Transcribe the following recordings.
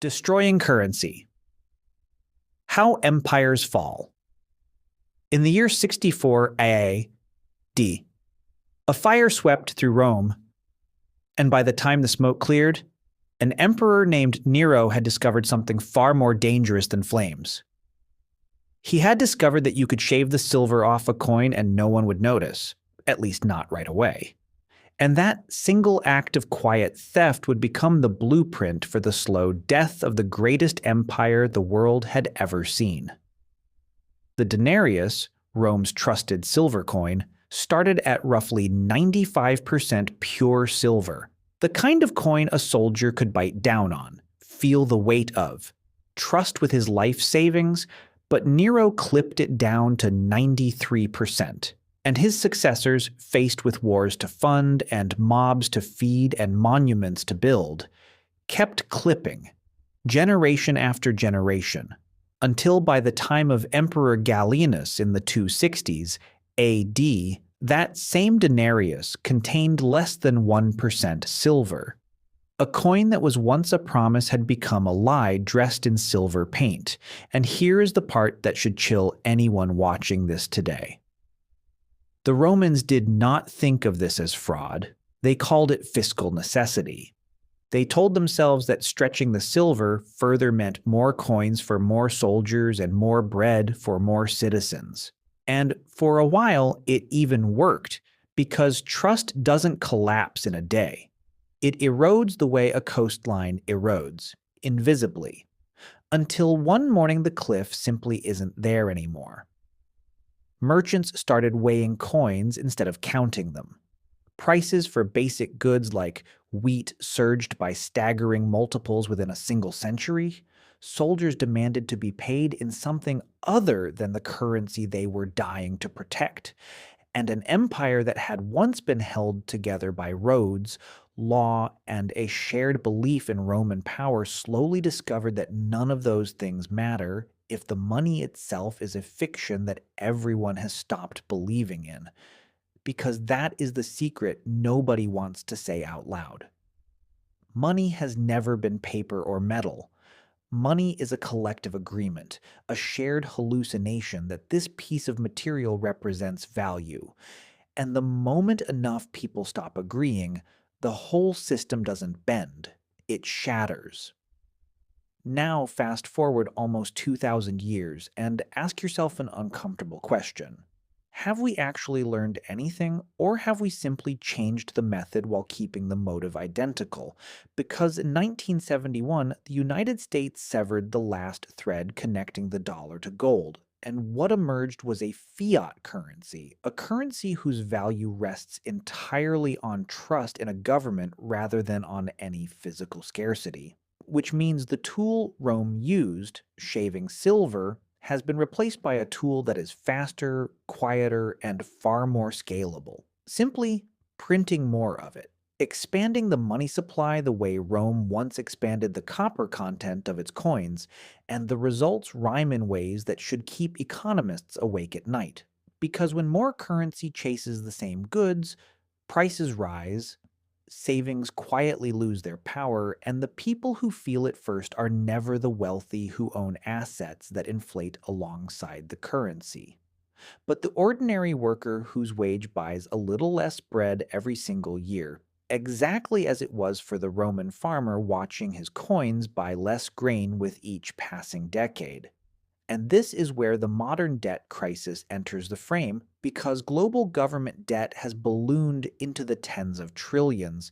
Destroying currency. How empires fall. In the year 64 A.D., a fire swept through Rome, and by the time the smoke cleared, an emperor named Nero had discovered something far more dangerous than flames. He had discovered that you could shave the silver off a coin and no one would notice, at least not right away. And that single act of quiet theft would become the blueprint for the slow death of the greatest empire the world had ever seen. The denarius, Rome's trusted silver coin, started at roughly 95% pure silver, the kind of coin a soldier could bite down on, feel the weight of, trust with his life savings, but Nero clipped it down to 93%. And his successors, faced with wars to fund and mobs to feed and monuments to build, kept clipping, generation after generation, until by the time of Emperor Gallienus in the 260s AD, that same denarius contained less than 1% silver. A coin that was once a promise had become a lie dressed in silver paint, and here is the part that should chill anyone watching this today. The Romans did not think of this as fraud. They called it fiscal necessity. They told themselves that stretching the silver further meant more coins for more soldiers and more bread for more citizens. And for a while, it even worked, because trust doesn't collapse in a day. It erodes the way a coastline erodes, invisibly, until one morning the cliff simply isn't there anymore. Merchants started weighing coins instead of counting them. Prices for basic goods like wheat surged by staggering multiples within a single century. Soldiers demanded to be paid in something other than the currency they were dying to protect. And an empire that had once been held together by roads, law, and a shared belief in Roman power slowly discovered that none of those things matter if the money itself is a fiction that everyone has stopped believing in, because that is the secret nobody wants to say out loud. Money has never been paper or metal. Money is a collective agreement, a shared hallucination that this piece of material represents value. And the moment enough people stop agreeing, the whole system doesn't bend, it shatters. Now fast forward almost 2,000 years and ask yourself an uncomfortable question. Have we actually learned anything, or have we simply changed the method while keeping the motive identical? Because in 1971, the United States severed the last thread connecting the dollar to gold, and what emerged was a fiat currency, a currency whose value rests entirely on trust in a government rather than on any physical scarcity. Which means the tool Rome used, shaving silver, has been replaced by a tool that is faster, quieter, and far more scalable. Simply printing more of it, expanding the money supply the way Rome once expanded the copper content of its coins, and the results rhyme in ways that should keep economists awake at night. Because when more currency chases the same goods, prices rise, savings quietly lose their power, and the people who feel it first are never the wealthy who own assets that inflate alongside the currency, but the ordinary worker whose wage buys a little less bread every single year, exactly as it was for the Roman farmer watching his coins buy less grain with each passing decade. And this is where the modern debt crisis enters the frame, because global government debt has ballooned into the tens of trillions,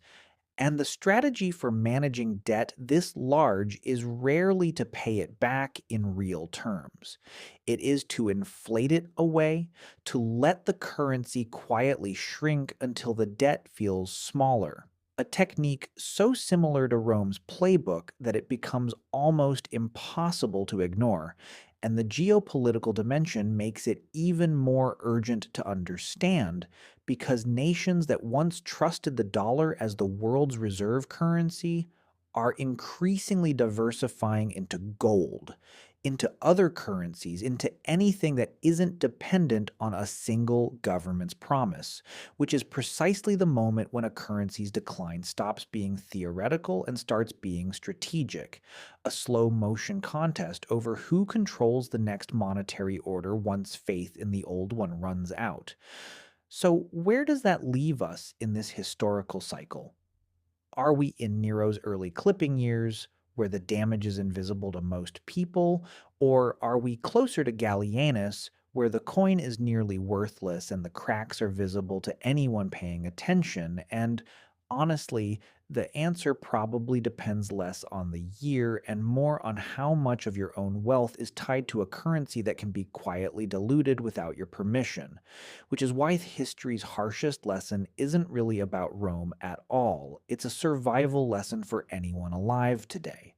and the strategy for managing debt this large is rarely to pay it back in real terms. It is to inflate it away, to let the currency quietly shrink until the debt feels smaller. A technique so similar to Rome's playbook that it becomes almost impossible to ignore, and the geopolitical dimension makes it even more urgent to understand, because nations that once trusted the dollar as the world's reserve currency are increasingly diversifying into gold, into other currencies, into anything that isn't dependent on a single government's promise, which is precisely the moment when a currency's decline stops being theoretical and starts being strategic, a slow motion contest over who controls the next monetary order once faith in the old one runs out. So, where does that leave us in this historical cycle? Are we in Nero's early clipping years, where the damage is invisible to most people? Or are we closer to Gallienus, where the coin is nearly worthless and the cracks are visible to anyone paying attention? And honestly, the answer probably depends less on the year and more on how much of your own wealth is tied to a currency that can be quietly diluted without your permission, which is why history's harshest lesson isn't really about Rome at all. It's a survival lesson for anyone alive today.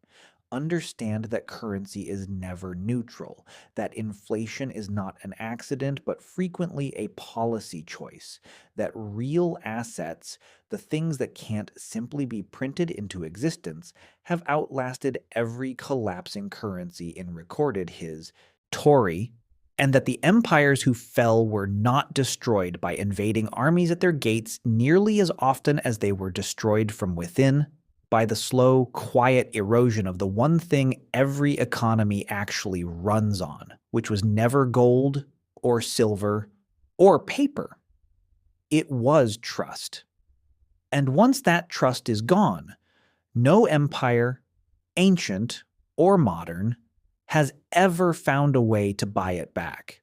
Understand that currency is never neutral, that inflation is not an accident, but frequently a policy choice, that real assets, the things that can't simply be printed into existence, have outlasted every collapsing currency in recorded history, and that the empires who fell were not destroyed by invading armies at their gates nearly as often as they were destroyed from within by the slow, quiet erosion of the one thing every economy actually runs on, which was never gold or silver or paper. It was trust. And once that trust is gone, no empire, ancient or modern, has ever found a way to buy it back.